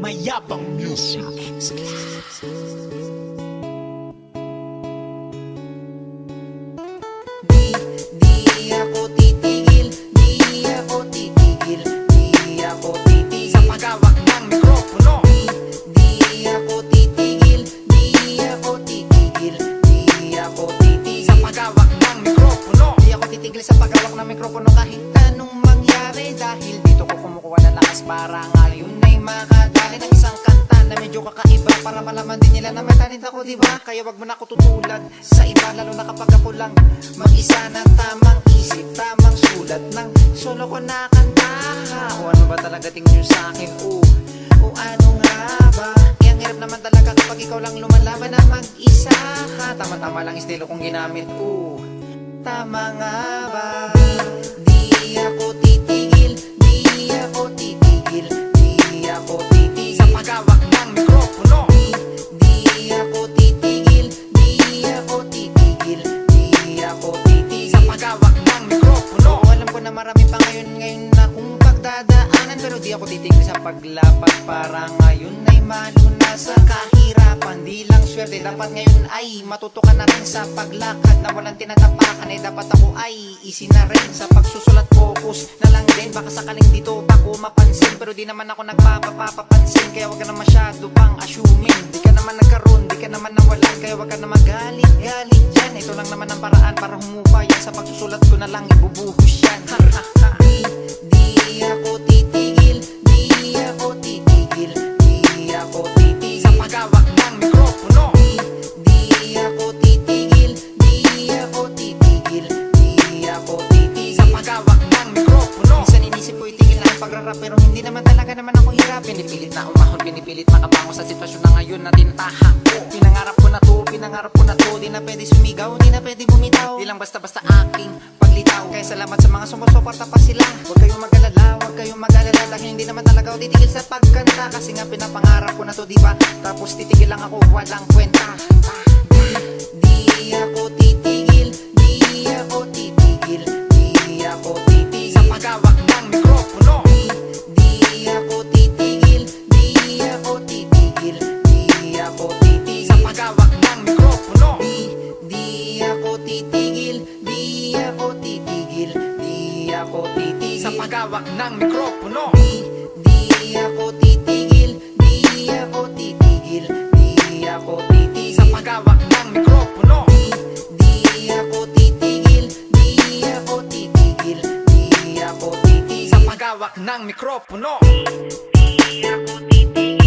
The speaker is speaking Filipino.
Mayabang Music. Di ako titigil, di ako titigil, di ako titigil Sa paghawak ng mikropono. Di ako titigil, di ako titigil, di ako titigil Sa paghawak ng mikropono. Di ako titigil sa paghawak ng mikropono kahit anong mangyari. Dahil dito ko kumukuha ng lakas para ngayon ay makadali ng isang kanta na medyo kakaiba, para malaman din nila na may talent ako, diba? Kaya wag mo na ako tutulad sa iba, lalo na kapag ako lang mag-isa na tamang isip, tamang sulat ng solo ko na kanta. O ano ba talaga tingin nyo sa akin? O ano nga ba? Ang hirap naman talaga kapag ikaw lang lumalaban na mag-isa ka. Tama-tama lang estilo kong ginamit ko. Tama nga ba? Di ako titigil, di ako titigil, di ako titigil Sa paghawak ng mikropono. Di ako titigil, di ako titigil, di ako titigil Sa paghawak ng mikropono. Oo, alam ko na marami pa ngayon na kung pagdadaanan, pero di ako titigil sa paglapat para ngayon ay maluna sa kahirapan. Di lang swerte, dapat ngayon ay matuto ka na rin sa paglakad na walang tinatapakan. Eh dapat ako ay easy na rin sa pagsusulat, focus na lang din. Baka sakaling dito ako mapansin, pero di naman ako nagpapapansin. Kaya wag ka na masyado pang assuming. Di ka naman nagkaroon, di ka naman nawalan, kaya wag ka na magalit-galit dyan. Ito lang naman ang paraan para humupa yan. Sa pagsusulat ko na lang ibubuhos yan. Di ako titigil, di ako titigil, di ako titigil Sa paghawak ng mikropono. Di ako titigil, di ako titigil, di ako titigil Sa paghawak ng mikropono. Minsan inisip ko itigil na ang pagrarap, pero hindi naman talaga naman ako hirap. Pinipilit na umahon, pinipilit makabango sa sitwasyon na ngayon na tinatahak ko. Pinangarap ko na to, pinangarap ko na to. Di na pwede sumigaw, di na pwede bumitaw. Di lang basta-basta aking paglitaw. Kaya salamat sa mga sumusuporta pa sila. Huwag kayong mag-alala, huwag kayong mag-alala, dahil hindi naman talaga ako titigil sa pagkanta. Kasi nga pinapangarap ko na to, diba? Tapos titigil lang ako, walang kwenta. Di ako titigil, di ako titigil, di ako titigil Sa paghawak ng mikropono. Di ako titigil, di ako titigil, di ako titigil Sa paghawak ng mikropono. Di ako titigil, di ako titigil, di ako titigil Sa paghawak ng mikropono. Di ako titigil, di ako titigil, di ako titigil Sa paghawak ng mikropono. Di ako titigil, di ako titigil, di ako titigil Sa paghawak ng mikropono. Di ako titigil.